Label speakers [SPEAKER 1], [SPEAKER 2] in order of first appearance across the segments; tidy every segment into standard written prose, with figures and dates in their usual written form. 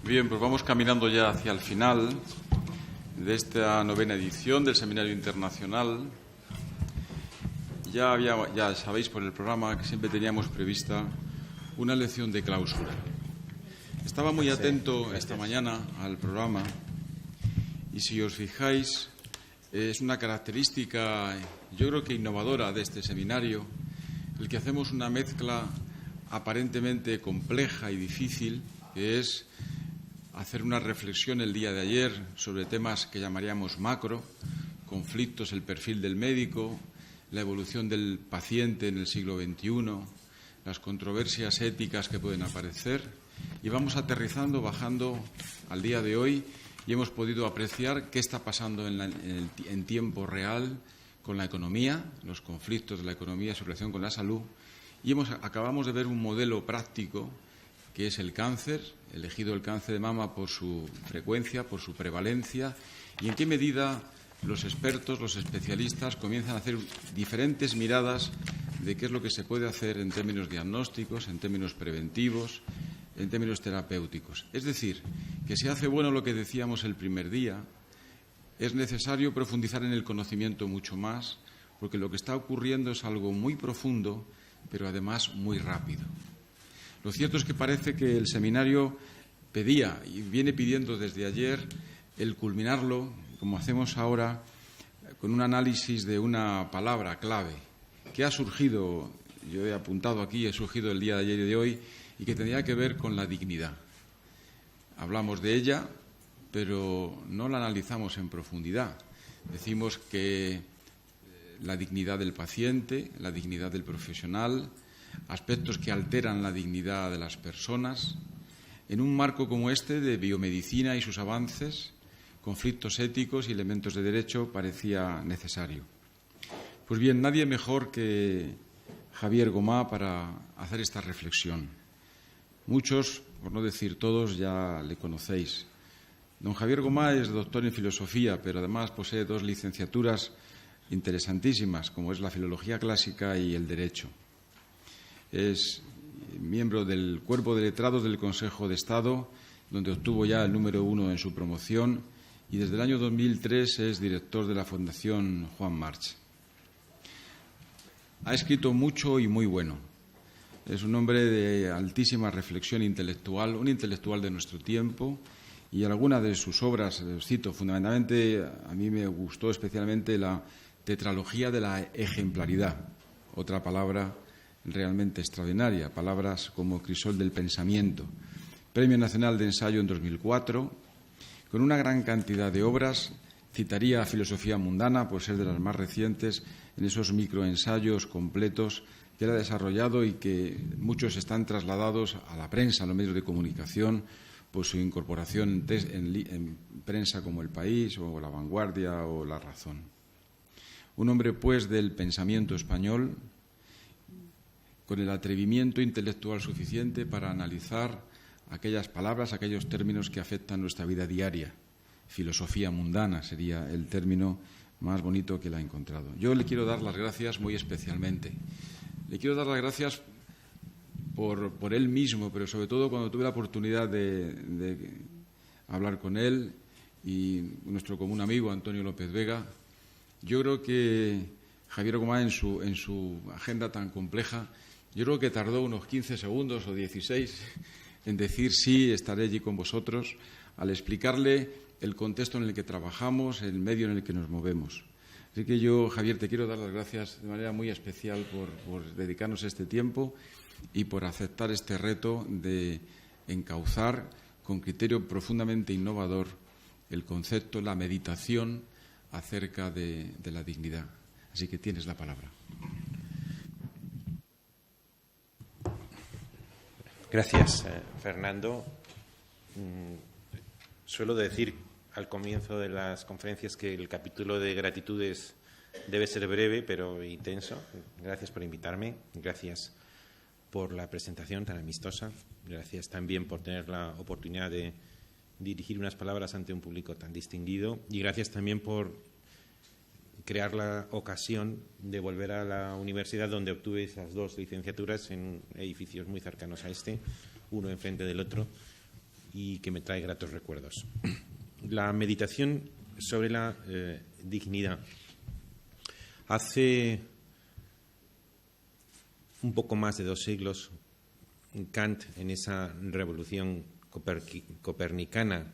[SPEAKER 1] Bien, pues vamos caminando ya hacia el final de esta 9ª edición del Seminario Internacional. Ya sabéis por el programa que siempre teníamos prevista una lección de clausura. Estaba muy atento esta mañana al programa y si os fijáis es una característica, yo creo que innovadora de este seminario, el que hacemos una mezcla aparentemente compleja y difícil, que es hacer una reflexión el día de ayer sobre temas que llamaríamos macro, conflictos, el perfil del médico, la evolución del paciente en el siglo XXI, las controversias éticas que pueden aparecer, y vamos aterrizando, bajando al día de hoy, y hemos podido apreciar qué está pasando en tiempo real con la economía, los conflictos de la economía, su relación con la salud, y acabamos de ver un modelo práctico que es el cáncer, elegido el cáncer de mama por su frecuencia, por su prevalencia, y en qué medida los expertos, los especialistas comienzan a hacer diferentes miradas de qué es lo que se puede hacer en términos diagnósticos, en términos preventivos, en términos terapéuticos. Es decir, que se hace bueno lo que decíamos el primer día, es necesario profundizar en el conocimiento mucho más, porque lo que está ocurriendo es algo muy profundo, pero además muy rápido. Lo cierto es que parece que el seminario pedía y viene pidiendo desde ayer el culminarlo, como hacemos ahora, con un análisis de una palabra clave que ha surgido, yo he apuntado aquí, he surgido el día de ayer y de hoy, y que tendría que ver con la dignidad. Hablamos de ella, pero no la analizamos en profundidad. Decimos que la dignidad del paciente, la dignidad del profesional, aspectos que alteran la dignidad de las personas, en un marco como este de biomedicina y sus avances, conflictos éticos y elementos de derecho, parecía necesario. Pues bien, nadie mejor que Javier Gomá para hacer esta reflexión. Muchos, por no decir todos, ya le conocéis. Don Javier Gomá es doctor en filosofía, pero además posee 2 licenciaturas interesantísimas, como es la filología clásica y el derecho. Es miembro del Cuerpo de Letrados del Consejo de Estado, donde obtuvo ya el número 1 en su promoción, y desde el año 2003 es director de la Fundación Juan March. Ha escrito mucho y muy bueno. Es un hombre de altísima reflexión intelectual, un intelectual de nuestro tiempo, y algunas de sus obras, os cito, fundamentalmente a mí me gustó especialmente la tetralogía de la ejemplaridad, otra palabra realmente extraordinaria, palabras como crisol del pensamiento, Premio Nacional de Ensayo en 2004, con una gran cantidad de obras. Citaría a Filosofía Mundana, por ser de las más recientes, en esos microensayos completos que él ha desarrollado y que muchos están trasladados a la prensa, a los medios de comunicación, por su incorporación en prensa como El País o La Vanguardia o La Razón. Un hombre, pues, del pensamiento español, con el atrevimiento intelectual suficiente para analizar aquellas palabras, aquellos términos que afectan nuestra vida diaria. Filosofía mundana sería el término más bonito que él ha encontrado. Yo le quiero dar las gracias muy especialmente. Le quiero dar las gracias por él mismo, pero sobre todo cuando tuve la oportunidad de hablar con él y nuestro común amigo Antonio López Vega. Yo creo que Javier Gomá, en su agenda tan compleja, yo creo que tardó unos 15 segundos o 16 en decir sí, estaré allí con vosotros, al explicarle el contexto en el que trabajamos, el medio en el que nos movemos. Así que yo, Javier, te quiero dar las gracias de manera muy especial por dedicarnos este tiempo y por aceptar este reto de encauzar con criterio profundamente innovador el concepto, la meditación acerca de la dignidad. Así que tienes la palabra.
[SPEAKER 2] Gracias, Fernando. Suelo decir al comienzo de las conferencias que el capítulo de gratitudes debe ser breve pero intenso. Gracias por invitarme, gracias por la presentación tan amistosa, gracias también por tener la oportunidad de dirigir unas palabras ante un público tan distinguido y gracias también por crear la ocasión de volver a la universidad donde obtuve esas 2 licenciaturas en edificios muy cercanos a este, uno enfrente del otro, y que me trae gratos recuerdos. La meditación sobre la dignidad. Hace un poco más de 2 siglos, Kant, en esa revolución copernicana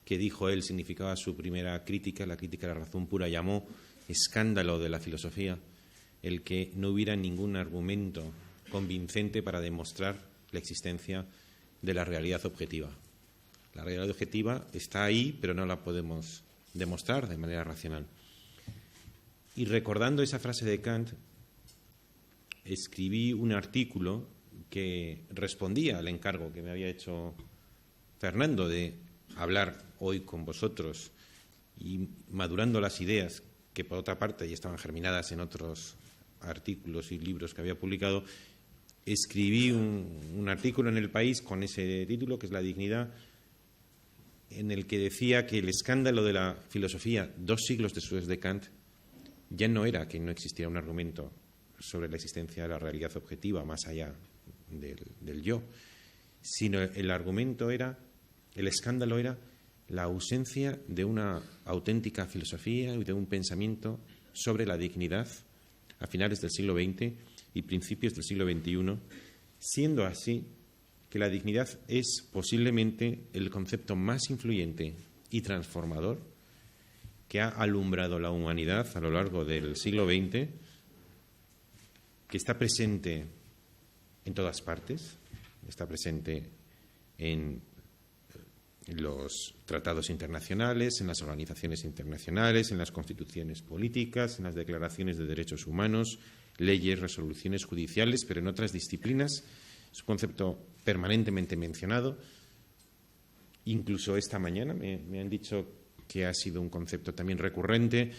[SPEAKER 2] que dijo él significaba su primera crítica, la crítica de la razón pura, llamó escándalo de la filosofía el que no hubiera ningún argumento convincente para demostrar la existencia de la realidad objetiva. La realidad objetiva está ahí, pero no la podemos demostrar de manera racional. Y recordando esa frase de Kant, escribí un artículo que respondía al encargo que me había hecho Fernando de hablar hoy con vosotros y madurando las ideas que, por otra parte, ya estaban germinadas en otros artículos y libros que había publicado. Escribí un artículo en El País con ese título, que es La dignidad, en el que decía que el escándalo de la filosofía 2 siglos después de Kant ya no era que no existiera un argumento sobre la existencia de la realidad objetiva más allá del yo, sino el escándalo era la ausencia de una auténtica filosofía y de un pensamiento sobre la dignidad a finales del siglo XX y principios del siglo XXI, siendo así que la dignidad es posiblemente el concepto más influyente y transformador que ha alumbrado la humanidad a lo largo del siglo XX, que está presente en todas partes, está presente en los tratados internacionales, en las organizaciones internacionales, en las constituciones políticas, en las declaraciones de derechos humanos, leyes, resoluciones judiciales, pero en otras disciplinas. Es un concepto permanentemente mencionado. Incluso esta mañana me han dicho que ha sido un concepto también recurrente,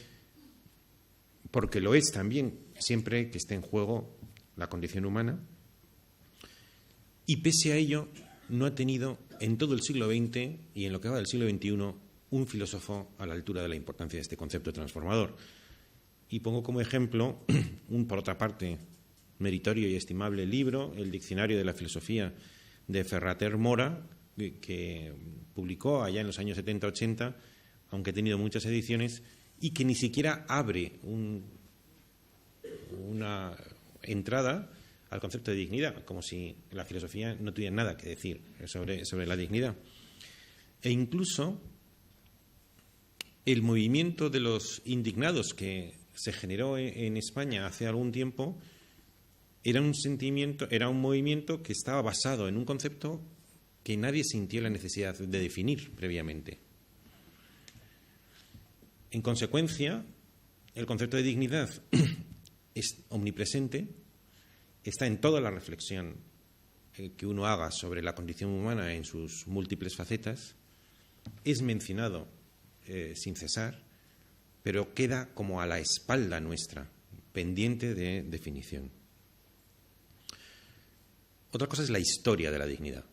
[SPEAKER 2] porque lo es también, siempre que esté en juego la condición humana. Y pese a ello, no ha tenido en todo el siglo XX y en lo que va del siglo XXI un filósofo a la altura de la importancia de este concepto transformador. Y pongo como ejemplo un, por otra parte, meritorio y estimable libro, el Diccionario de la Filosofía de Ferrater Mora, que publicó allá en los años 70-80, aunque ha tenido muchas ediciones, y que ni siquiera abre una entrada al concepto de dignidad, como si la filosofía no tuviera nada que decir sobre la dignidad. E incluso el movimiento de los indignados que se generó en España hace algún tiempo era un movimiento que estaba basado en un concepto que nadie sintió la necesidad de definir previamente. En consecuencia, el concepto de dignidad es omnipresente, está en toda la reflexión que uno haga sobre la condición humana en sus múltiples facetas, es mencionado sin cesar, pero queda como a la espalda nuestra, pendiente de definición. Otra cosa es la historia de la dignidad.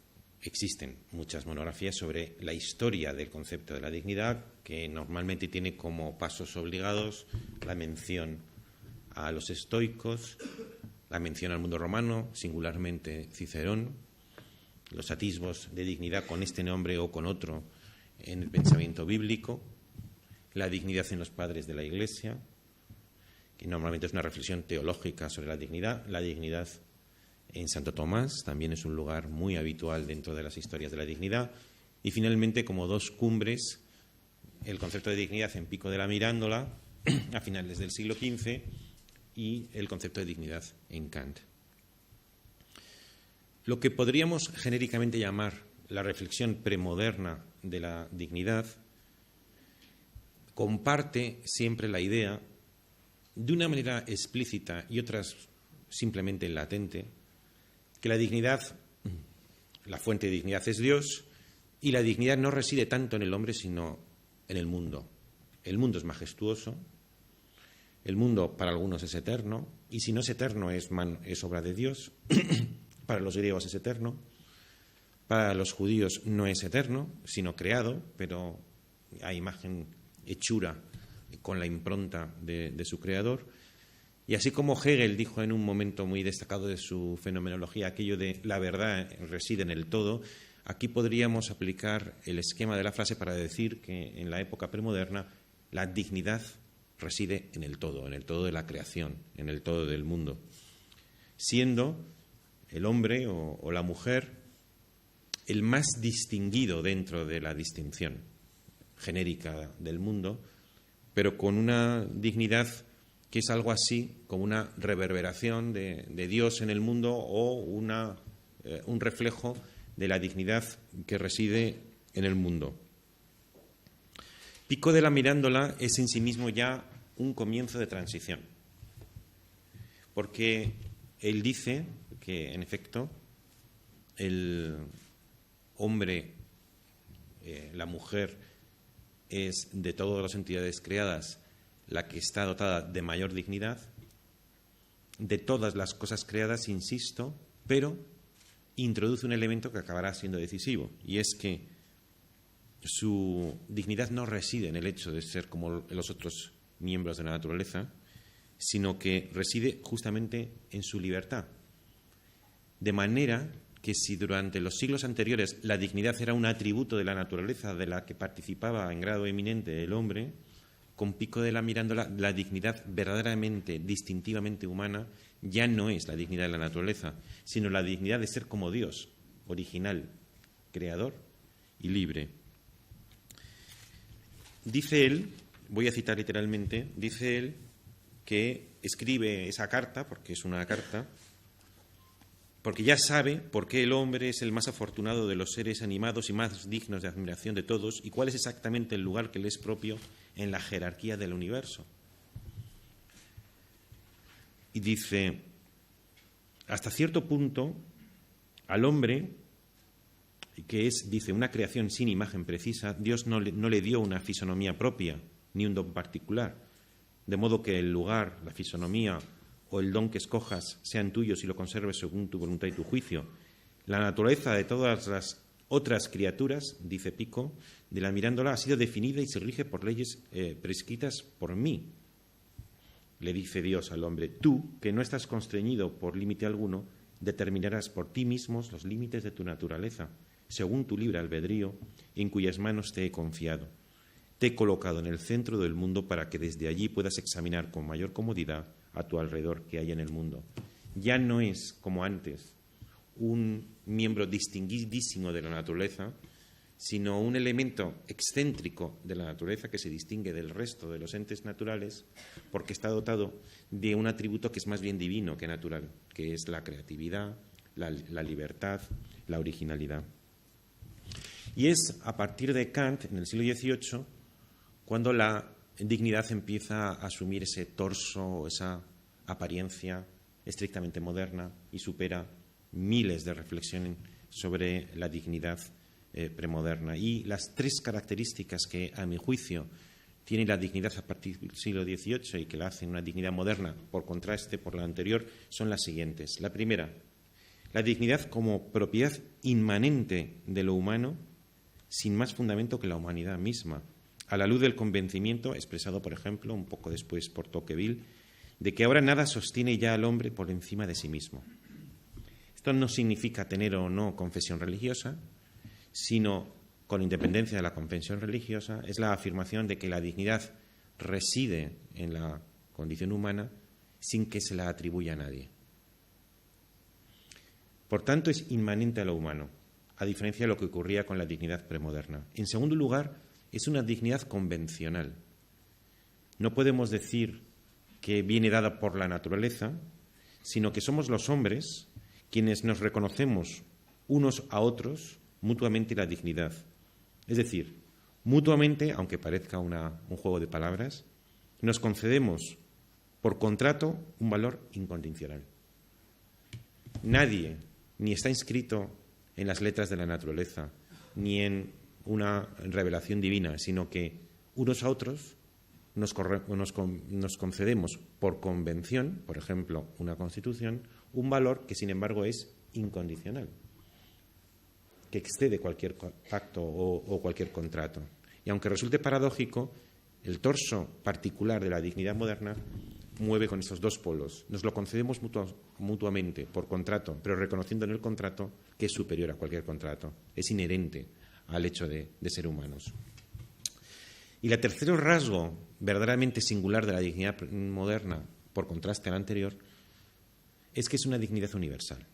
[SPEAKER 2] Existen muchas monografías sobre la historia del concepto de la dignidad, que normalmente tiene como pasos obligados la mención a los estoicos, la mención al mundo romano, singularmente Cicerón, los atisbos de dignidad con este nombre o con otro en el pensamiento bíblico, la dignidad en los padres de la Iglesia, que normalmente es una reflexión teológica sobre la dignidad en Santo Tomás, también es un lugar muy habitual dentro de las historias de la dignidad, y finalmente, como 2 cumbres, el concepto de dignidad en Pico de la Mirándola, a finales del siglo XV, y el concepto de dignidad en Kant. Lo que podríamos genéricamente llamar la reflexión premoderna de la dignidad comparte siempre la idea, de una manera explícita y otras simplemente latente, que la dignidad, la fuente de dignidad es Dios, y la dignidad no reside tanto en el hombre sino en el mundo. El mundo es majestuoso, el mundo para algunos es eterno, y si no es eterno es obra de Dios. Para los griegos es eterno, para los judíos no es eterno, sino creado, pero a imagen, hechura, con la impronta de su creador. Y así como Hegel dijo en un momento muy destacado de su fenomenología aquello de la verdad reside en el todo, aquí podríamos aplicar el esquema de la frase para decir que en la época premoderna la dignidad reside en el todo de la creación, en el todo del mundo, siendo el hombre o la mujer el más distinguido dentro de la distinción genérica del mundo, pero con una dignidad que es algo así como una reverberación de Dios en el mundo o un reflejo de la dignidad que reside en el mundo. Pico de la Mirandola es en sí mismo ya un comienzo de transición, porque él dice que, en efecto, el hombre, la mujer, es de todas las entidades creadas la que está dotada de mayor dignidad, de todas las cosas creadas, insisto, pero introduce un elemento que acabará siendo decisivo, y es que su dignidad no reside en el hecho de ser como los otros miembros de la naturaleza, sino que reside justamente en su libertad. De manera que si durante los siglos anteriores la dignidad era un atributo de la naturaleza de la que participaba en grado eminente el hombre, con Pico de la Mirandola la dignidad verdaderamente, distintivamente humana ya no es la dignidad de la naturaleza, sino la dignidad de ser como Dios, original, creador y libre. Dice él, voy a citar literalmente, dice él que escribe esa carta, porque es una carta, porque ya sabe por qué el hombre es el más afortunado de los seres animados y más dignos de admiración de todos, y cuál es exactamente el lugar que le es propio en la jerarquía del universo. Y dice, hasta cierto punto, al hombre, que es, dice, una creación sin imagen precisa, Dios no le dio una fisonomía propia, ni un don particular, de modo que el lugar, la fisonomía o el don que escojas sean tuyos y lo conserves según tu voluntad y tu juicio. La naturaleza de todas las otras criaturas, dice Pico, de la Mirandola, ha sido definida y se rige por leyes prescritas por mí. Le dice Dios al hombre, tú, que no estás constreñido por límite alguno, determinarás por ti mismos los límites de tu naturaleza, según tu libre albedrío, en cuyas manos te he confiado. Te he colocado en el centro del mundo para que desde allí puedas examinar con mayor comodidad a tu alrededor que hay en el mundo. Ya no es, como antes, un miembro distinguidísimo de la naturaleza, sino un elemento excéntrico de la naturaleza que se distingue del resto de los entes naturales porque está dotado de un atributo que es más bien divino que natural, que es la creatividad, la libertad, la originalidad. Y es a partir de Kant, en el siglo XVIII, cuando la dignidad empieza a asumir ese torso, esa apariencia estrictamente moderna y supera miles de reflexiones sobre la dignidad premoderna. Y las tres características que, a mi juicio, tiene la dignidad a partir del siglo XVIII y que la hacen una dignidad moderna, por contraste por la anterior, son las siguientes. La primera, la dignidad como propiedad inmanente de lo humano, sin más fundamento que la humanidad misma, a la luz del convencimiento, expresado, por ejemplo, un poco después por Tocqueville, de que ahora nada sostiene ya al hombre por encima de sí mismo. Esto no significa tener o no confesión religiosa, sino, con independencia de la confesión religiosa, es la afirmación de que la dignidad reside en la condición humana sin que se la atribuya a nadie. Por tanto, es inmanente a lo humano, a diferencia de lo que ocurría con la dignidad premoderna. En segundo lugar, es una dignidad convencional. No podemos decir que viene dada por la naturaleza, sino que somos los hombres quienes nos reconocemos unos a otros mutuamente la dignidad. Es decir, mutuamente, aunque parezca un juego de palabras, nos concedemos por contrato un valor incondicional. Nadie, ni está inscrito en las letras de la naturaleza, ni en una revelación divina, sino que unos a otros nos concedemos por convención, por ejemplo, una constitución, un valor que, sin embargo, es incondicional, que excede cualquier pacto o cualquier contrato. Y aunque resulte paradójico, el torso particular de la dignidad moderna mueve con esos dos polos. Nos lo concedemos mutuamente por contrato, pero reconociendo en el contrato que es superior a cualquier contrato. Es inherente al hecho de ser humanos. Y el tercer rasgo verdaderamente singular de la dignidad moderna, por contraste al anterior, es que es una dignidad universal.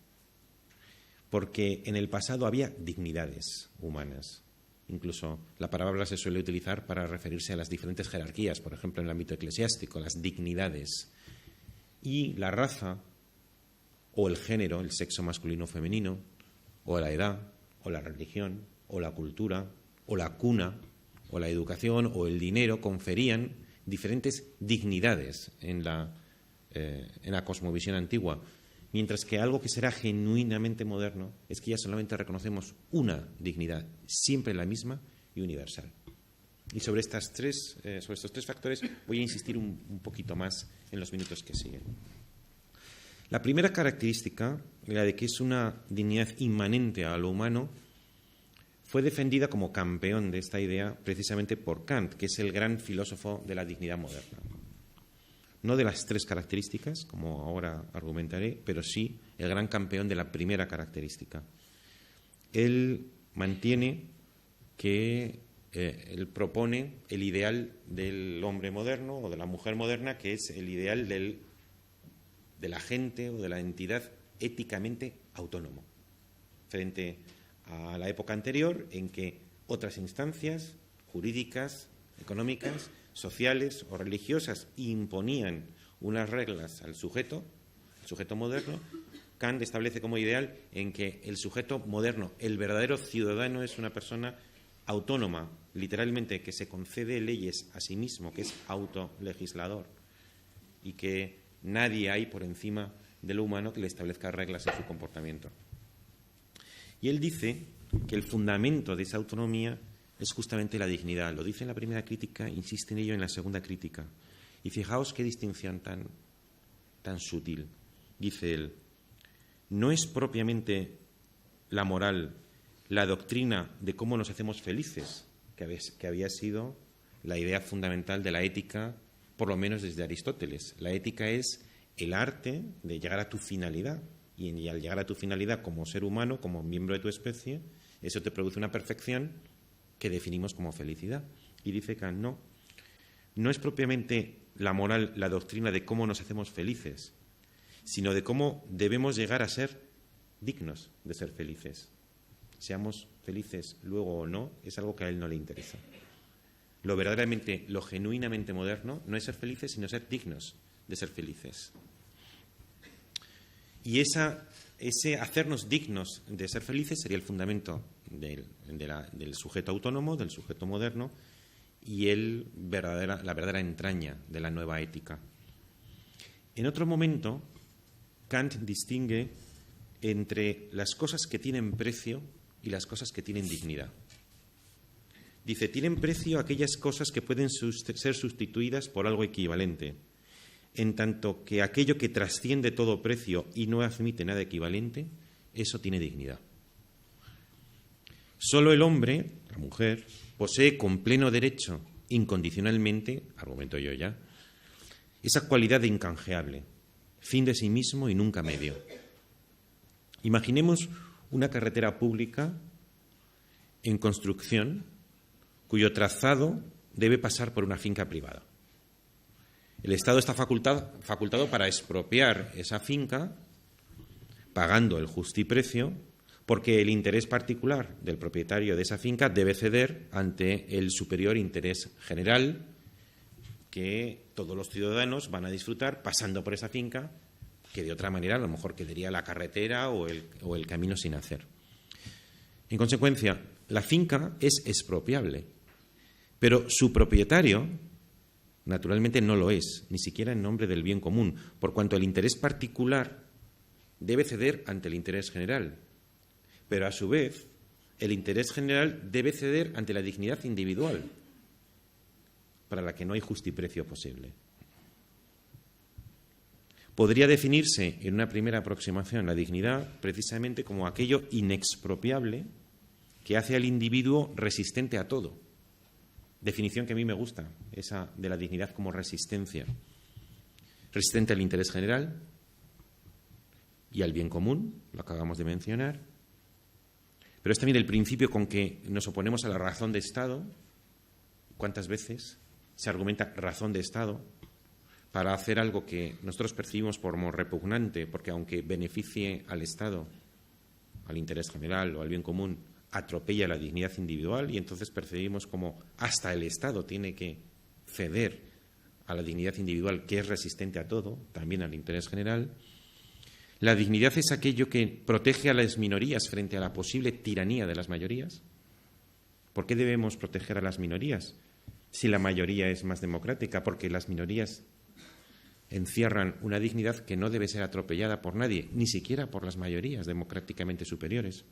[SPEAKER 2] Porque en el pasado había dignidades humanas. Incluso la palabra se suele utilizar para referirse a las diferentes jerarquías, por ejemplo, en el ámbito eclesiástico, las dignidades. Y la raza, o el género, el sexo masculino o femenino, o la edad, o la religión, o la cultura, o la cuna, o la educación, o el dinero, conferían diferentes dignidades en la cosmovisión antigua. Mientras que algo que será genuinamente moderno es que ya solamente reconocemos una dignidad, siempre la misma y universal. Y sobre estos tres factores voy a insistir un poquito más en los minutos que siguen. La primera característica, la de que es una dignidad inmanente a lo humano, fue defendida como campeón de esta idea precisamente por Kant, que es el gran filósofo de la dignidad moderna. No de las tres características, como ahora argumentaré, pero sí el gran campeón de la primera característica. Él mantiene que él propone el ideal del hombre moderno o de la mujer moderna, que es el ideal del agente o de la entidad éticamente autónomo, frente a la época anterior en que otras instancias jurídicas, económicas, sociales o religiosas imponían unas reglas al sujeto moderno. Kant establece como ideal en que el sujeto moderno, el verdadero ciudadano, es una persona autónoma, literalmente, que se concede leyes a sí mismo, que es autolegislador, y que nadie hay por encima de lo humano que le establezca reglas en su comportamiento. Y él dice que el fundamento de esa autonomía es justamente la dignidad. Lo dice en la primera crítica, insiste en ello en la segunda crítica. Y fijaos qué distinción tan sutil. Dice él, no es propiamente la moral, la doctrina de cómo nos hacemos felices, que había sido la idea fundamental de la ética, por lo menos desde Aristóteles. La ética es el arte de llegar a tu finalidad. Y al llegar a tu finalidad como ser humano, como miembro de tu especie, eso te produce una perfección que definimos como felicidad. Y dice Kant, no es propiamente la moral, la doctrina de cómo nos hacemos felices, sino de cómo debemos llegar a ser dignos de ser felices. Seamos felices luego o no, es algo que a él no le interesa. Lo genuinamente moderno no es ser felices, sino ser dignos de ser felices. Y ese hacernos dignos de ser felices sería el fundamento del sujeto autónomo, del sujeto moderno, y la verdadera entraña de la nueva ética. En otro momento, Kant distingue entre las cosas que tienen precio y las cosas que tienen dignidad. Dice, tienen precio aquellas cosas que pueden ser sustituidas por algo equivalente, en tanto que aquello que trasciende todo precio y no admite nada equivalente, eso tiene dignidad. Solo el hombre, la mujer, posee con pleno derecho, incondicionalmente, argumento yo ya, esa cualidad de incanjeable, fin de sí mismo y nunca medio. Imaginemos una carretera pública en construcción cuyo trazado debe pasar por una finca privada. El Estado está facultado para expropiar esa finca pagando el justiprecio, porque el interés particular del propietario de esa finca debe ceder ante el superior interés general que todos los ciudadanos van a disfrutar pasando por esa finca, que de otra manera a lo mejor quedaría la carretera o el camino sin hacer. En consecuencia, la finca es expropiable, pero su propietario naturalmente no lo es, ni siquiera en nombre del bien común, por cuanto el interés particular debe ceder ante el interés general. Pero a su vez, el interés general debe ceder ante la dignidad individual, para la que no hay justiprecio posible. Podría definirse en una primera aproximación la dignidad precisamente como aquello inexpropiable que hace al individuo resistente a todo. Definición que a mí me gusta, esa de la dignidad como resistencia. resistente al interés general y al bien común, lo acabamos de mencionar, pero es también el principio con que nos oponemos a la razón de Estado. ¿Cuántas veces se argumenta razón de Estado para hacer algo que nosotros percibimos como repugnante, porque aunque beneficie al Estado, al interés general o al bien común, atropella la dignidad individual, y entonces percibimos como hasta el Estado tiene que ceder a la dignidad individual, que es resistente a todo, también al interés general? ¿La dignidad es aquello que protege a las minorías frente a la posible tiranía de las mayorías? ¿Por qué debemos proteger a las minorías si la mayoría es más democrática? Porque las minorías encierran una dignidad que no debe ser atropellada por nadie, ni siquiera por las mayorías democráticamente superiores.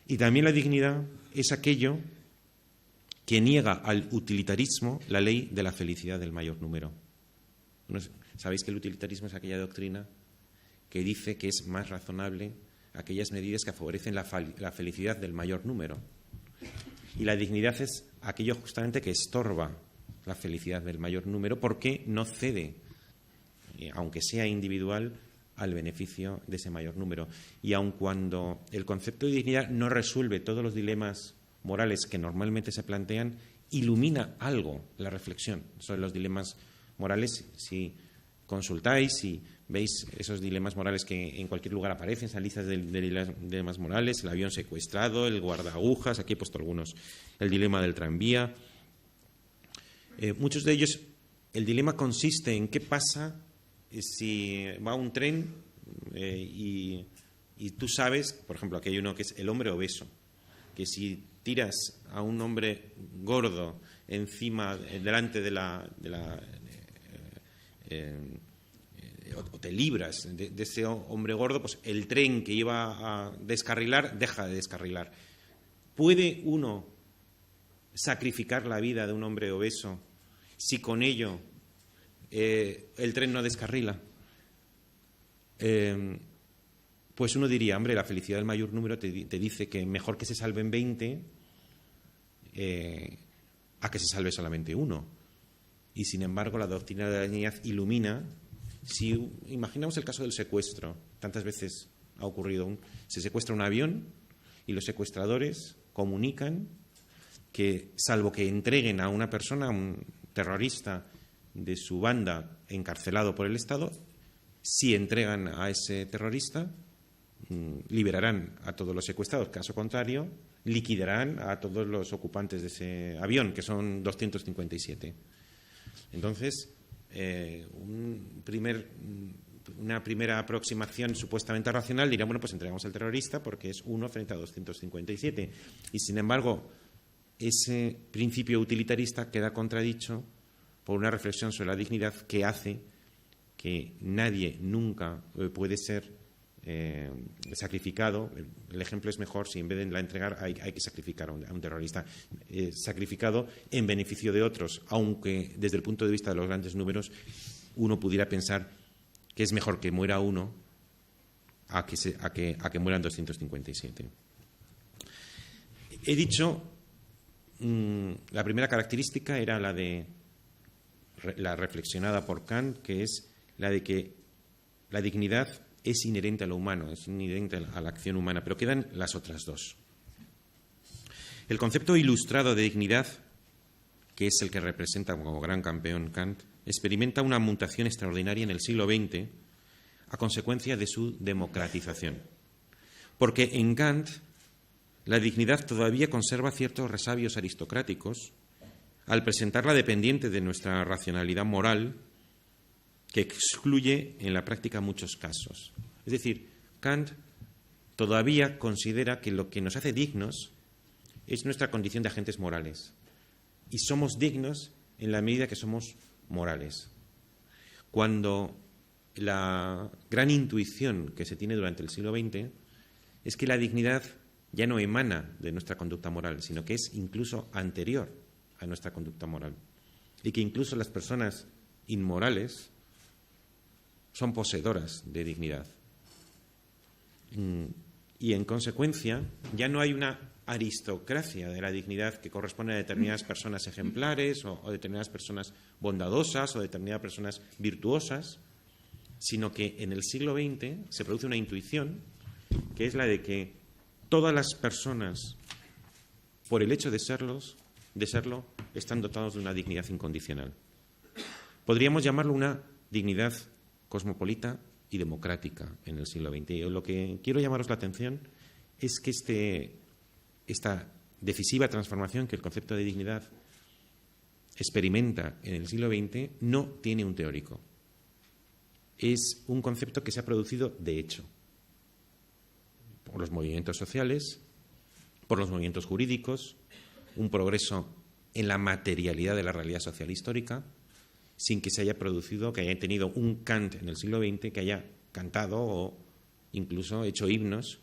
[SPEAKER 2] Y también la dignidad es aquello que niega al utilitarismo la ley de la felicidad del mayor número. ¿Sabéis que el utilitarismo es aquella doctrina que dice que es más razonable aquellas medidas que favorecen la felicidad del mayor número? Y la dignidad es aquello justamente que estorba la felicidad del mayor número porque no cede, aunque sea individual, al beneficio de ese mayor número. Y aun cuando el concepto de dignidad no resuelve todos los dilemas morales que normalmente se plantean, ilumina algo la reflexión sobre los dilemas morales. Si consultáis, si veis esos dilemas morales que en cualquier lugar aparecen, esas listas de dilemas morales, el avión secuestrado, el guardaagujas, aquí he puesto algunos, el dilema del tranvía. Muchos de ellos, el dilema consiste en qué pasa si va un tren y tú sabes, por ejemplo, aquí hay uno que es el hombre obeso, que si tiras a un hombre gordo encima, delante o te libras de ese hombre gordo, pues el tren que iba a descarrilar deja de descarrilar. ¿Puede uno sacrificar la vida de un hombre obeso si con ello el tren no descarrila? Pues uno diría, hombre, la felicidad del mayor número te dice que mejor que se salven 20 a que se salve solamente uno. Y sin embargo la doctrina de la dignidad ilumina. Si imaginamos el caso del secuestro, tantas veces ha ocurrido, se secuestra un avión y los secuestradores comunican que, salvo que entreguen a una persona, a un terrorista de su banda encarcelado por el Estado, si entregan a ese terrorista, liberarán a todos los secuestrados. Caso contrario, liquidarán a todos los ocupantes de ese avión, que son 257. Entonces, una primera aproximación supuestamente racional diría, bueno, pues entregamos al terrorista porque es 1 frente a 257. Y sin embargo, ese principio utilitarista queda contradicho por una reflexión sobre la dignidad que hace que nadie nunca puede ser sacrificado. El ejemplo es mejor si en vez de la entregar hay que sacrificar a un terrorista, sacrificado en beneficio de otros, aunque desde el punto de vista de los grandes números uno pudiera pensar que es mejor que muera uno a que mueran 257. He dicho, la primera característica era la reflexionada por Kant, que es la de que la dignidad es inherente a lo humano, es inherente a la acción humana, pero quedan las otras dos. El concepto ilustrado de dignidad, que es el que representa como gran campeón Kant, experimenta una mutación extraordinaria en el siglo XX a consecuencia de su democratización. Porque en Kant la dignidad todavía conserva ciertos resabios aristocráticos al presentarla dependiente de nuestra racionalidad moral, que excluye en la práctica muchos casos. Es decir, Kant todavía considera que lo que nos hace dignos es nuestra condición de agentes morales. Y somos dignos en la medida que somos morales. Cuando la gran intuición que se tiene durante el siglo XX es que la dignidad ya no emana de nuestra conducta moral, sino que es incluso anterior a nuestra conducta moral. Y que incluso las personas inmorales son poseedoras de dignidad. Y en consecuencia ya no hay una aristocracia de la dignidad que corresponde a determinadas personas ejemplares o determinadas personas bondadosas o determinadas personas virtuosas, sino que en el siglo XX se produce una intuición que es la de que todas las personas, por el hecho de serlo, están dotados de una dignidad incondicional. Podríamos llamarlo una dignidad cosmopolita y democrática en el siglo XX. Y lo que quiero llamaros la atención es que esta decisiva transformación que el concepto de dignidad experimenta en el siglo XX no tiene un teórico. Es un concepto que se ha producido de hecho por los movimientos sociales, por los movimientos jurídicos, un progreso en la materialidad de la realidad social histórica, sin que se haya producido, que haya tenido un Kant en el siglo XX que haya cantado o incluso hecho himnos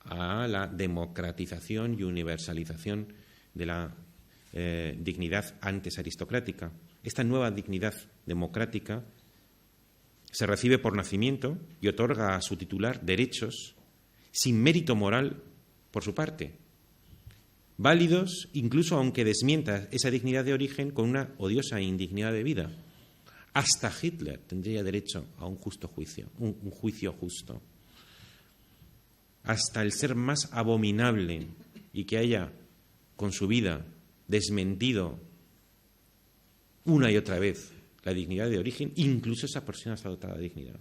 [SPEAKER 2] a la democratización y universalización de la dignidad antes aristocrática. Esta nueva dignidad democrática se recibe por nacimiento y otorga a su titular derechos sin mérito moral por su parte, válidos incluso aunque desmienta esa dignidad de origen con una odiosa indignidad de vida. Hasta Hitler tendría derecho a un justo juicio, un juicio justo. Hasta el ser más abominable y que haya con su vida desmentido una y otra vez la dignidad de origen, incluso esa persona está dotada de dignidad.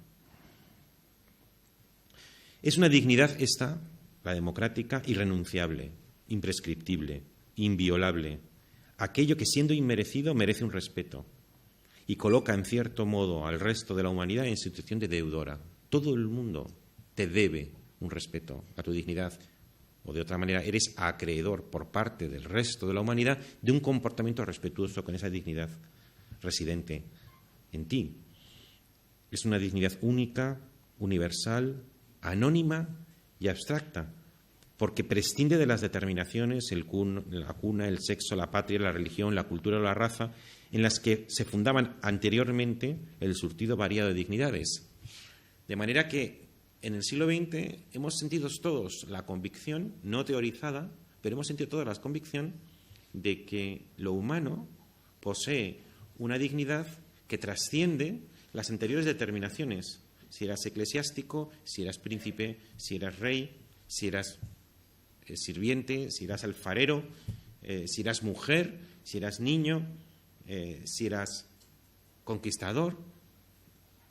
[SPEAKER 2] Es una dignidad esta, la democrática, irrenunciable, imprescriptible, inviolable, aquello que siendo inmerecido merece un respeto y coloca en cierto modo al resto de la humanidad en situación de deudora. Todo el mundo te debe un respeto a tu dignidad, o de otra manera eres acreedor por parte del resto de la humanidad de un comportamiento respetuoso con esa dignidad residente en ti. Es una dignidad única, universal, anónima y abstracta, porque prescinde de las determinaciones, la cuna, el sexo, la patria, la religión, la cultura o la raza, en las que se fundaban anteriormente el surtido variado de dignidades. De manera que en el siglo XX hemos sentido todos la convicción, no teorizada, pero hemos sentido toda la convicción de que lo humano posee una dignidad que trasciende las anteriores determinaciones. Si eras eclesiástico, si eras príncipe, si eras rey, si eras sirviente, si eras alfarero, si eras mujer, si eras niño, si eras conquistador.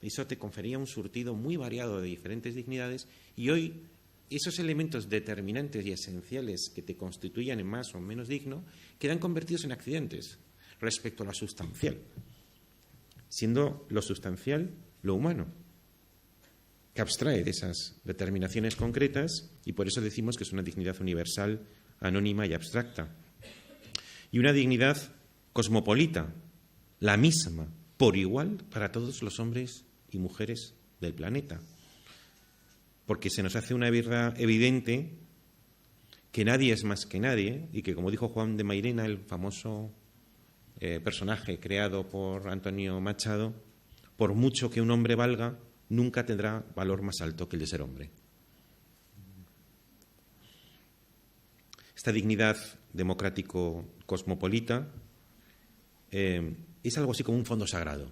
[SPEAKER 2] Eso te confería un surtido muy variado de diferentes dignidades y hoy esos elementos determinantes y esenciales que te constituían en más o menos digno quedan convertidos en accidentes respecto a lo sustancial, siendo lo sustancial lo humano, que abstrae de esas determinaciones concretas y por eso decimos que es una dignidad universal, anónima y abstracta. Y una dignidad cosmopolita, la misma, por igual, para todos los hombres y mujeres del planeta. Porque se nos hace una verdad evidente que nadie es más que nadie y que, como dijo Juan de Mairena, el famoso personaje creado por Antonio Machado, por mucho que un hombre valga, nunca tendrá valor más alto que el de ser hombre. Esta dignidad democrático-cosmopolita es algo así como un fondo sagrado.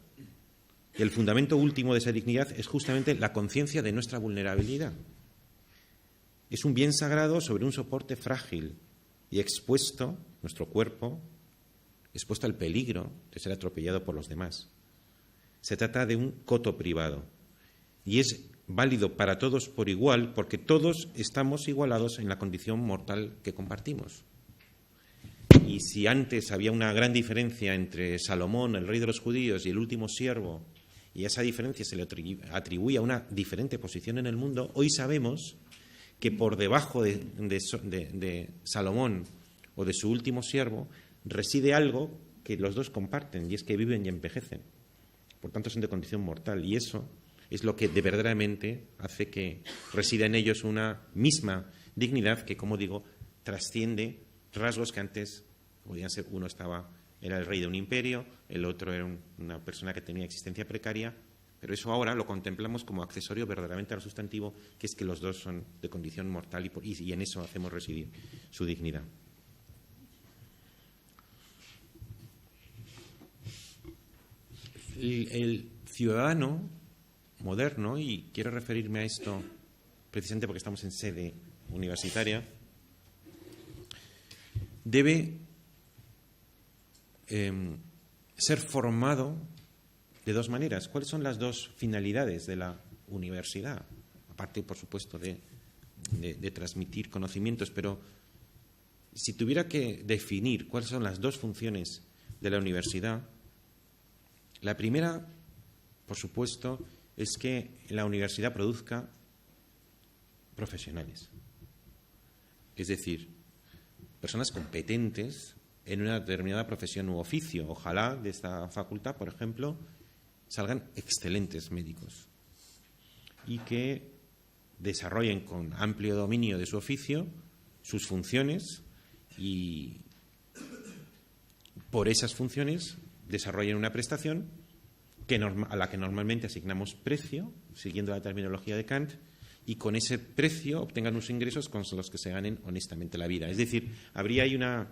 [SPEAKER 2] Y el fundamento último de esa dignidad es justamente la conciencia de nuestra vulnerabilidad. Es un bien sagrado sobre un soporte frágil y expuesto, nuestro cuerpo, expuesto al peligro de ser atropellado por los demás. Se trata de un coto privado y es válido para todos por igual porque todos estamos igualados en la condición mortal que compartimos. Y si antes había una gran diferencia entre Salomón, el rey de los judíos, y el último siervo, y a esa diferencia se le atribuía una diferente posición en el mundo, hoy sabemos que por debajo de Salomón o de su último siervo reside algo que los dos comparten, y es que viven y envejecen. Por tanto, son de condición mortal, y eso es lo que de verdaderamente hace que resida en ellos una misma dignidad que, como digo, trasciende rasgos que antes podían ser, era el rey de un imperio, el otro era una persona que tenía existencia precaria, Pero eso ahora lo contemplamos como accesorio verdaderamente al sustantivo, que es que los dos son de condición mortal y en eso hacemos residir su dignidad. El ciudadano moderno, y quiero referirme a esto precisamente porque estamos en sede universitaria, debe ser formado de dos maneras. ¿Cuáles son las dos finalidades de la universidad? Aparte, por supuesto, de transmitir conocimientos, pero si tuviera que definir cuáles son las dos funciones de la universidad, la primera, por supuesto, es que la universidad produzca profesionales. Es decir, personas competentes en una determinada profesión u oficio. Ojalá de esta facultad, por ejemplo, salgan excelentes médicos y que desarrollen con amplio dominio de su oficio sus funciones y por esas funciones desarrollen una prestación a la que normalmente asignamos precio, siguiendo la terminología de Kant, y con ese precio obtengan unos ingresos con los que se ganen honestamente la vida. Es decir, habría ahí una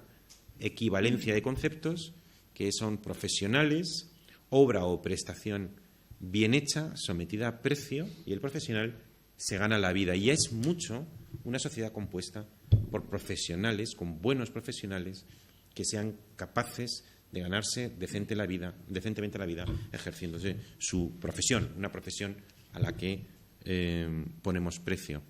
[SPEAKER 2] equivalencia de conceptos que son profesionales, obra o prestación bien hecha, sometida a precio, y el profesional se gana la vida. Y es mucho una sociedad compuesta por profesionales, con buenos profesionales, que sean capaces de ganarse decentemente la vida ejerciéndose su profesión, una profesión a la que ponemos precio.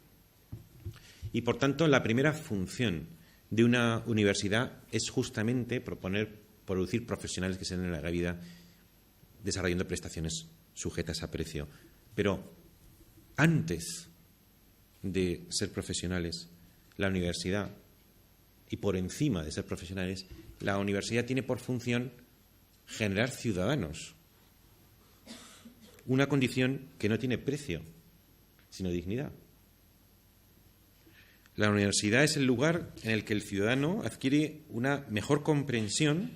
[SPEAKER 2] Y por tanto, la primera función de una universidad es justamente producir profesionales que se den la vida desarrollando prestaciones sujetas a precio. Pero antes de ser profesionales, la universidad, y por encima de ser profesionales, la universidad tiene por función generar ciudadanos. Una condición que no tiene precio, sino dignidad. La universidad es el lugar en el que el ciudadano adquiere una mejor comprensión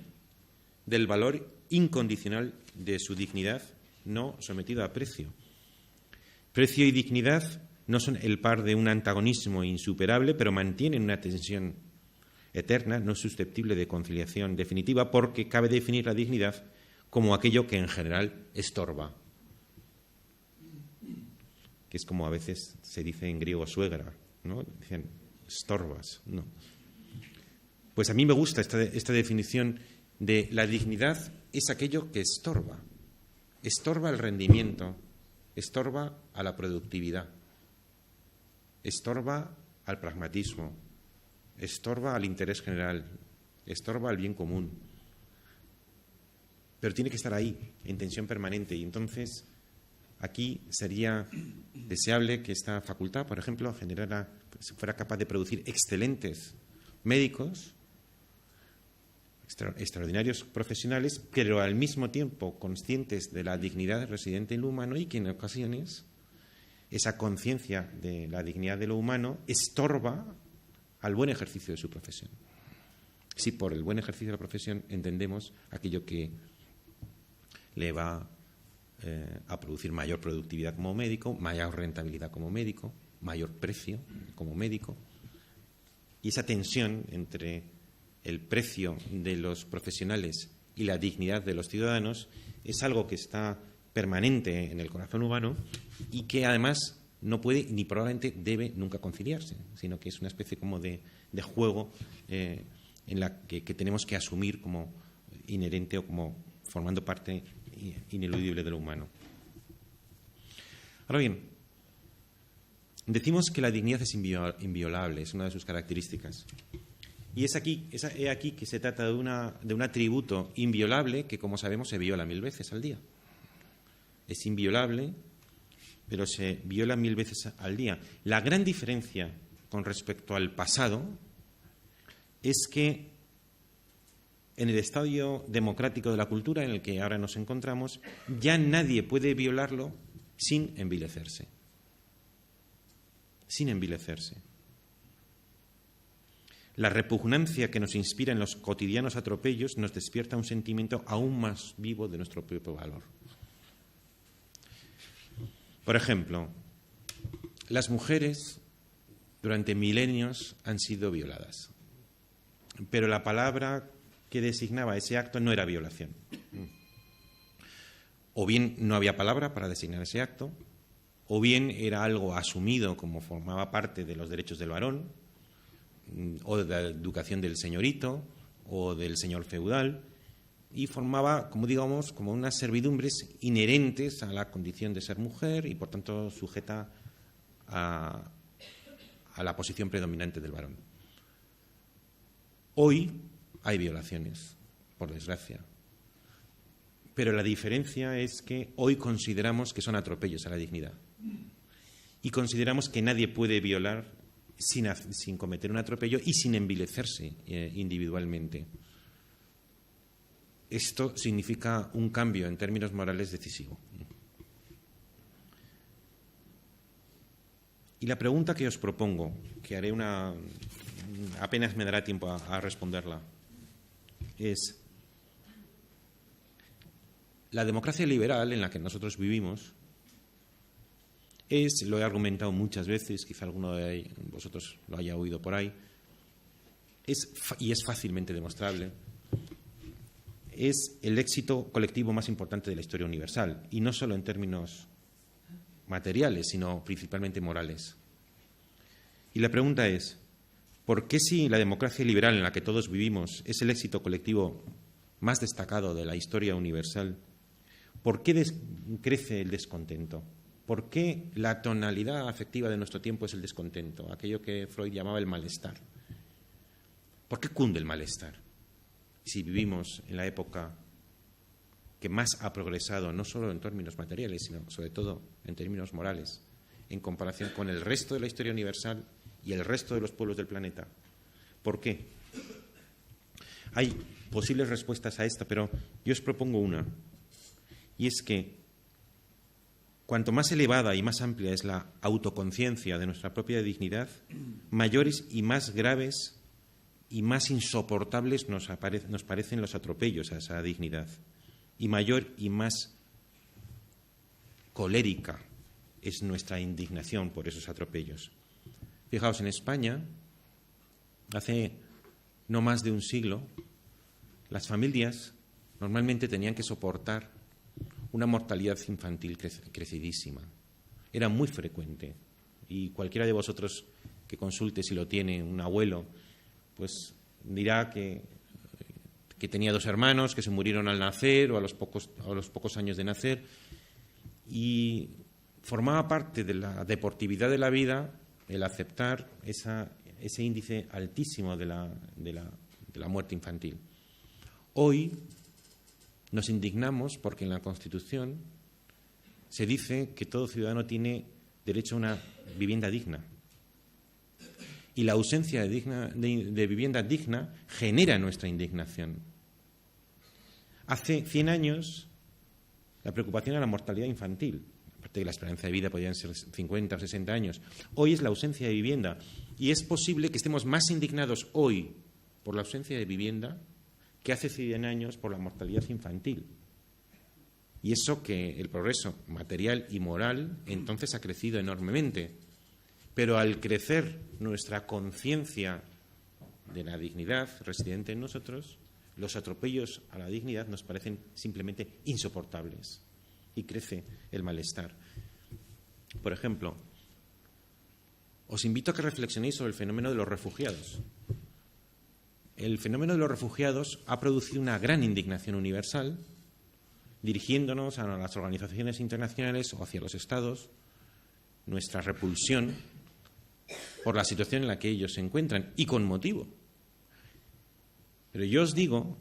[SPEAKER 2] del valor incondicional de su dignidad, no sometido a precio. Precio y dignidad no son el par de un antagonismo insuperable, pero mantienen una tensión eterna, no susceptible de conciliación definitiva, porque cabe definir la dignidad como aquello que en general estorba, que es como a veces se dice en griego suegra, ¿no? Dicen estorbas, ¿no? Pues a mí me gusta esta definición de la dignidad es aquello que estorba el rendimiento, estorba a la productividad, estorba al pragmatismo, estorba al interés general, estorba al bien común. Pero tiene que estar ahí, en tensión permanente. Y entonces, aquí sería deseable que esta facultad, por ejemplo, fuera capaz de producir excelentes médicos, extraordinarios profesionales, pero al mismo tiempo conscientes de la dignidad residente en lo humano y que en ocasiones esa conciencia de la dignidad de lo humano estorba al buen ejercicio de su profesión. Si por el buen ejercicio de la profesión entendemos aquello que le va a producir mayor productividad como médico, mayor rentabilidad como médico, mayor precio como médico, y esa tensión entre el precio de los profesionales y la dignidad de los ciudadanos es algo que está permanente en el corazón humano y que además no puede ni probablemente debe nunca conciliarse, sino que es una especie como de juego en la que tenemos que asumir como inherente o como formando parte ineludible de lo humano. Ahora bien, decimos que la dignidad es inviolable, es una de sus características. Y es aquí que se trata de un atributo inviolable que, como sabemos, se viola 1000 veces al día. Es inviolable, pero se viola 1000 veces al día. La gran diferencia con respecto al pasado es que en el estadio democrático de la cultura en el que ahora nos encontramos, ya nadie puede violarlo sin envilecerse. Sin envilecerse. La repugnancia que nos inspira en los cotidianos atropellos nos despierta un sentimiento aún más vivo de nuestro propio valor. Por ejemplo, las mujeres durante milenios han sido violadas, pero la palabra que designaba ese acto no era violación. O bien no había palabra para designar ese acto, o bien era algo asumido como formaba parte de los derechos del varón, o de la educación del señorito, o del señor feudal, y formaba, como digamos, como unas servidumbres inherentes a la condición de ser mujer y, por tanto, sujeta a la posición predominante del varón. Hoy hay violaciones, por desgracia, pero la diferencia es que hoy consideramos que son atropellos a la dignidad y consideramos que nadie puede violar sin cometer un atropello y sin envilecerse individualmente. Esto significa un cambio en términos morales decisivo. Y la pregunta que os propongo, que haré apenas me dará tiempo a responderla, es: la democracia liberal en la que nosotros vivimos lo he argumentado muchas veces, quizá alguno de vosotros lo haya oído por ahí, y es fácilmente demostrable, es el éxito colectivo más importante de la historia universal, y no solo en términos materiales, sino principalmente morales. Y la pregunta es: ¿por qué, si la democracia liberal en la que todos vivimos es el éxito colectivo más destacado de la historia universal, por qué crece el descontento? ¿Por qué la tonalidad afectiva de nuestro tiempo es el descontento, aquello que Freud llamaba el malestar? ¿Por qué cunde el malestar? Si vivimos en la época que más ha progresado, no solo en términos materiales, sino sobre todo en términos morales, en comparación con el resto de la historia universal y el resto de los pueblos del planeta. ¿Por qué? Hay posibles respuestas a esta, pero yo os propongo una, y es que cuanto más elevada y más amplia es la autoconciencia de nuestra propia dignidad, mayores y más graves y más insoportables nos parecen los atropellos a esa dignidad, y mayor y más colérica es nuestra indignación por esos atropellos. Fijaos, en España, hace no más de un siglo, las familias normalmente tenían que soportar una mortalidad infantil crecidísima. Era muy frecuente, y cualquiera de vosotros que consulte si lo tiene un abuelo, pues dirá que tenía 2 hermanos que se murieron al nacer o a los pocos años de nacer, y formaba parte de la deportividad de la vida el aceptar ese índice altísimo de la muerte infantil. Hoy nos indignamos porque en la Constitución se dice que todo ciudadano tiene derecho a una vivienda digna. Y la ausencia de vivienda digna genera nuestra indignación. Hace 100 años la preocupación era la mortalidad infantil. Aparte de la esperanza de vida podían ser 50 o 60 años. Hoy es la ausencia de vivienda. Y es posible que estemos más indignados hoy por la ausencia de vivienda que hace 100 años por la mortalidad infantil. Y eso que el progreso material y moral entonces ha crecido enormemente. Pero al crecer nuestra conciencia de la dignidad residente en nosotros, los atropellos a la dignidad nos parecen simplemente insoportables y crece el malestar. Por ejemplo, os invito a que reflexionéis sobre el fenómeno de los refugiados. El fenómeno de los refugiados ha producido una gran indignación universal, dirigiéndonos a las organizaciones internacionales o hacia los Estados, nuestra repulsión por la situación en la que ellos se encuentran, y con motivo. Pero yo os digo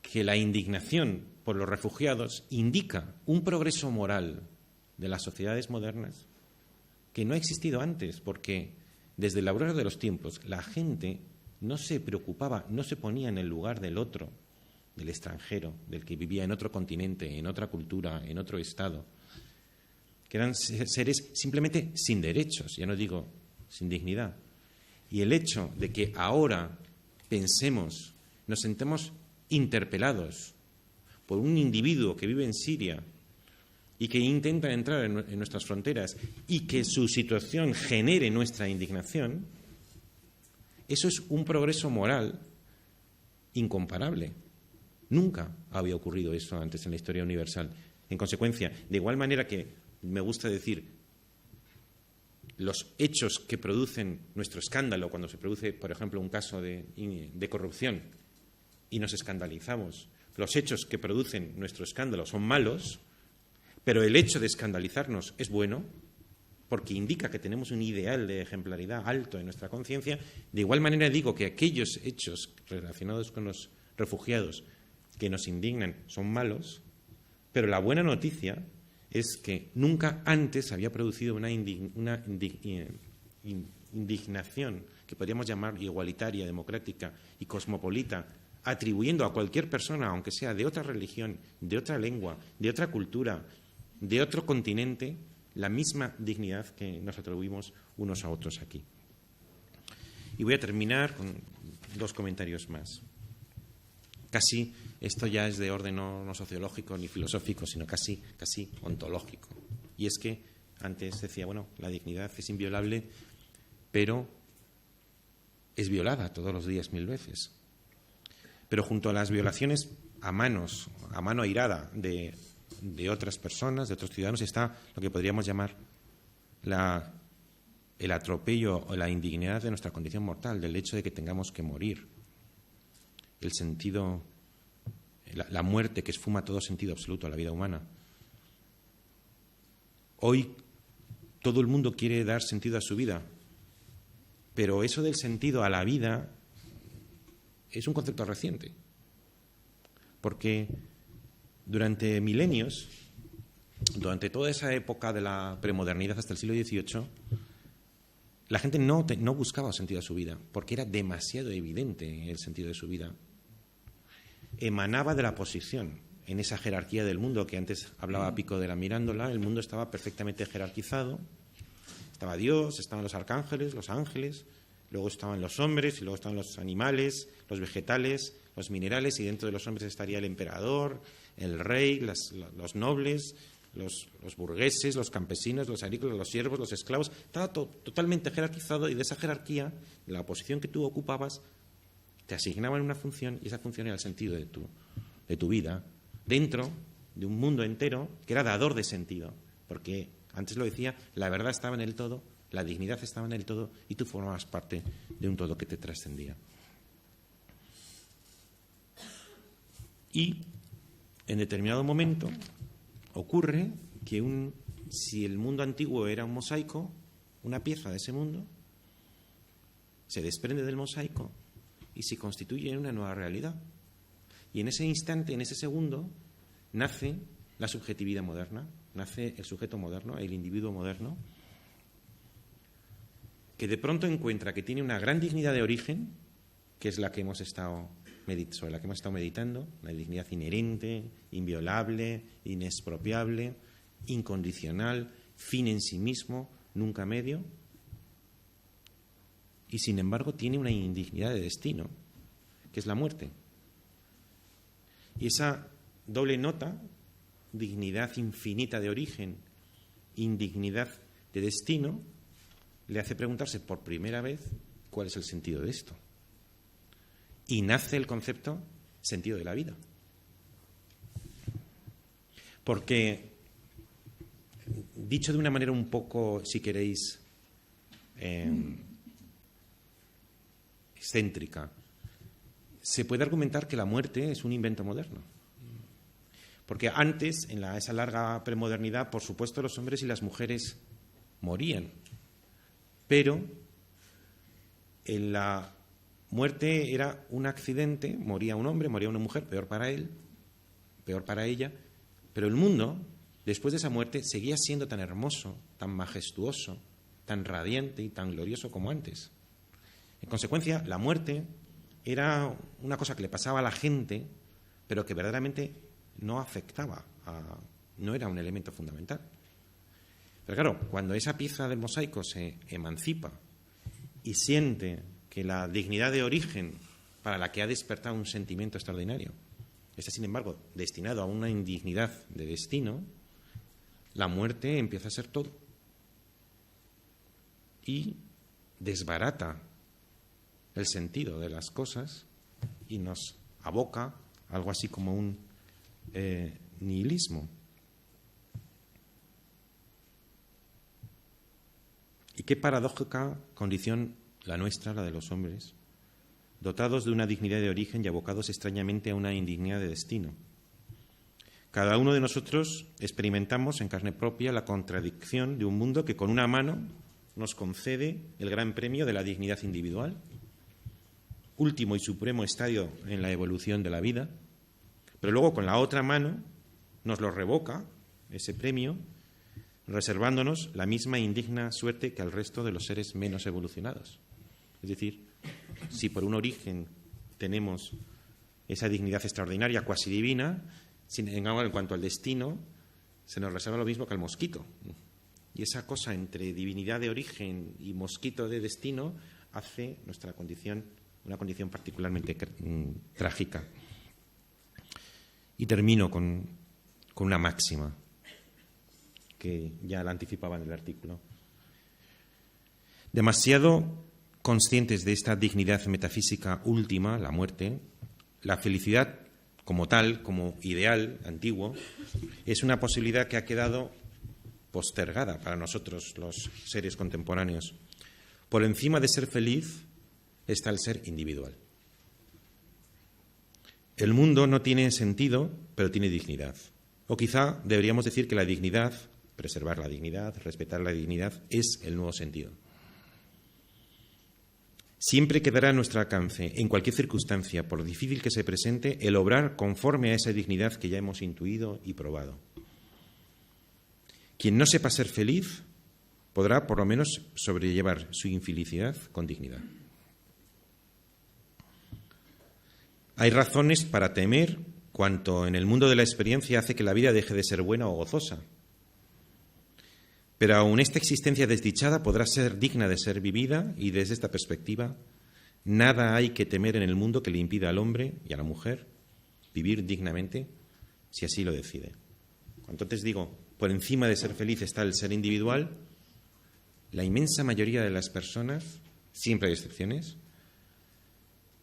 [SPEAKER 2] que la indignación por los refugiados indica un progreso moral de las sociedades modernas que no ha existido antes, porque desde el aurora de los tiempos la gente no se preocupaba, no se ponía en el lugar del otro, del extranjero, del que vivía en otro continente, en otra cultura, en otro estado, que eran seres simplemente sin derechos, ya no digo sin dignidad. Y el hecho de que ahora pensemos, nos sentemos interpelados por un individuo que vive en Siria y que intentan entrar en nuestras fronteras y que su situación genere nuestra indignación, eso es un progreso moral incomparable. Nunca había ocurrido eso antes en la historia universal. En consecuencia, de igual manera que me gusta decir los hechos que producen nuestro escándalo cuando se produce, por ejemplo, un caso de corrupción y nos escandalizamos, los hechos que producen nuestro escándalo son malos, pero el hecho de escandalizarnos es bueno porque indica que tenemos un ideal de ejemplaridad alto en nuestra conciencia. De igual manera digo que aquellos hechos relacionados con los refugiados que nos indignan son malos, pero la buena noticia es que nunca antes había producido una indignación que podríamos llamar igualitaria, democrática y cosmopolita, atribuyendo a cualquier persona, aunque sea de otra religión, de otra lengua, de otra cultura, de otro continente, la misma dignidad que nos atribuimos unos a otros aquí. Y voy a terminar con 2 comentarios más. Casi, esto ya es de orden no sociológico ni filosófico, sino casi ontológico. Y es que antes decía, bueno, la dignidad es inviolable, pero es violada todos los días 1000 veces. Pero junto a las violaciones a mano airada de otras personas, de otros ciudadanos, está lo que podríamos llamar el atropello o la indignidad de nuestra condición mortal, del hecho de que tengamos que morir. El sentido, la muerte que esfuma todo sentido absoluto a la vida humana. Hoy todo el mundo quiere dar sentido a su vida, pero eso del sentido a la vida es un concepto reciente, porque durante milenios, durante toda esa época de la premodernidad hasta el siglo XVIII, la gente no buscaba sentido a su vida, porque era demasiado evidente el sentido de su vida. Emanaba de la posición en esa jerarquía del mundo que antes hablaba Pico de la Mirándola. El mundo estaba perfectamente jerarquizado. Estaba Dios, estaban los arcángeles, los ángeles, luego estaban los hombres y luego estaban los animales, los vegetales, los minerales, y dentro de los hombres estaría el emperador, el rey, los nobles, los burgueses, los campesinos, los agrícolas, los siervos, los esclavos. Estaba totalmente jerarquizado, y de esa jerarquía, de la posición que tú ocupabas, te asignaban una función, y esa función era el sentido de tu vida, dentro de un mundo entero que era dador de sentido, porque antes lo decía, la verdad estaba en el todo, la dignidad estaba en el todo, y tú formabas parte de un todo que te trascendía. Y en determinado momento ocurre que si el mundo antiguo era un mosaico, una pieza de ese mundo se desprende del mosaico y se constituye en una nueva realidad. Y en ese instante, en ese segundo, nace la subjetividad moderna, nace el sujeto moderno, el individuo moderno, que de pronto encuentra que tiene una gran dignidad de origen, que es la que sobre la que hemos estado meditando, la dignidad inherente, inviolable, inexpropiable, incondicional, fin en sí mismo, nunca medio. Y sin embargo tiene una indignidad de destino, que es la muerte. Y esa doble nota, dignidad infinita de origen, indignidad de destino, le hace preguntarse por primera vez cuál es el sentido de esto. Y nace el concepto sentido de la vida. Porque, dicho de una manera un poco, si queréis, excéntrica, se puede argumentar que la muerte es un invento moderno. Porque antes, en esa larga premodernidad, por supuesto, los hombres y las mujeres morían. Pero en la muerte era un accidente, moría un hombre, moría una mujer, peor para él, peor para ella, pero el mundo, después de esa muerte, seguía siendo tan hermoso, tan majestuoso, tan radiante y tan glorioso como antes. En consecuencia, la muerte era una cosa que le pasaba a la gente, pero que verdaderamente no afectaba, no era un elemento fundamental. Pero claro, cuando esa pieza del mosaico se emancipa y siente que la dignidad de origen para la que ha despertado un sentimiento extraordinario está, sin embargo, destinado a una indignidad de destino, la muerte empieza a ser todo y desbarata el sentido de las cosas y nos aboca a algo así como un nihilismo. Y qué paradójica condición la nuestra, la de los hombres, dotados de una dignidad de origen y abocados extrañamente a una indignidad de destino. Cada uno de nosotros experimentamos en carne propia la contradicción de un mundo que con una mano nos concede el gran premio de la dignidad individual, último y supremo estadio en la evolución de la vida, pero luego con la otra mano nos lo revoca, ese premio, reservándonos la misma indigna suerte que al resto de los seres menos evolucionados. Es decir, si por un origen tenemos esa dignidad extraordinaria, cuasi divina, sin embargo, en cuanto al destino, se nos reserva lo mismo que al mosquito. Y esa cosa entre divinidad de origen y mosquito de destino hace nuestra condición una condición particularmente trágica. Y termino con una máxima que ya la anticipaba en el artículo. Demasiado conscientes de esta dignidad metafísica última, la muerte, la felicidad como tal, como ideal antiguo, es una posibilidad que ha quedado postergada para nosotros, los seres contemporáneos. Por encima de ser feliz está el ser individual. El mundo no tiene sentido, pero tiene dignidad. O quizá deberíamos decir que la dignidad, preservar la dignidad, respetar la dignidad, es el nuevo sentido. Siempre quedará a nuestro alcance, en cualquier circunstancia, por difícil que se presente, el obrar conforme a esa dignidad que ya hemos intuido y probado. Quien no sepa ser feliz podrá, por lo menos, sobrellevar su infelicidad con dignidad. Hay razones para temer cuanto en el mundo de la experiencia hace que la vida deje de ser buena o gozosa. Pero aun esta existencia desdichada podrá ser digna de ser vivida y desde esta perspectiva nada hay que temer en el mundo que le impida al hombre y a la mujer vivir dignamente si así lo decide. Entonces digo, por encima de ser feliz está el ser individual. La inmensa mayoría de las personas, siempre hay excepciones,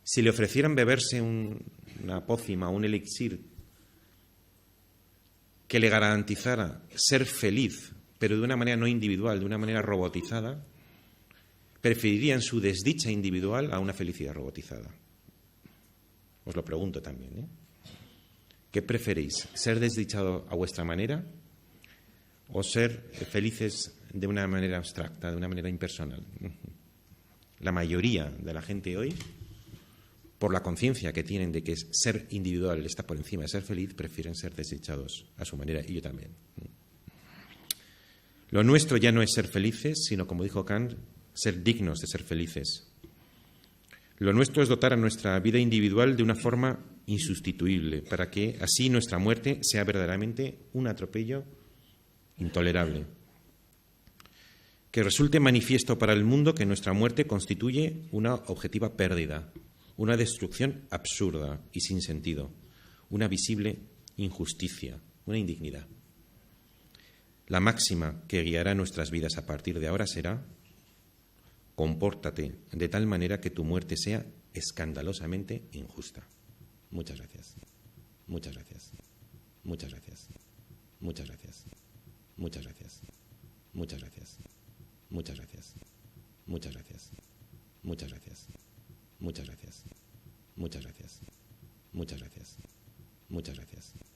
[SPEAKER 2] si le ofrecieran beberse una pócima, un elixir que le garantizara ser feliz, pero de una manera no individual, de una manera robotizada, preferirían su desdicha individual a una felicidad robotizada. Os lo pregunto también, ¿eh? ¿Qué preferéis? ¿Ser desdichado a vuestra manera o ser felices de una manera abstracta, de una manera impersonal? La mayoría de la gente hoy, por la conciencia que tienen de que ser individual está por encima de ser feliz, prefieren ser desdichados a su manera, y yo también. Lo nuestro ya no es ser felices, sino, como dijo Kant, ser dignos de ser felices. Lo nuestro es dotar a nuestra vida individual de una forma insustituible, para que así nuestra muerte sea verdaderamente un atropello intolerable. Que resulte manifiesto para el mundo que nuestra muerte constituye una objetiva pérdida, una destrucción absurda y sin sentido, una visible injusticia, una indignidad. La máxima que guiará nuestras vidas a partir de ahora será: compórtate de tal manera que tu muerte sea escandalosamente injusta. Muchas gracias. Muchas gracias. Muchas gracias. Muchas gracias. Muchas gracias. Muchas gracias. Muchas gracias. Muchas gracias. Muchas gracias. Muchas gracias. Muchas gracias. Muchas gracias. Muchas gracias.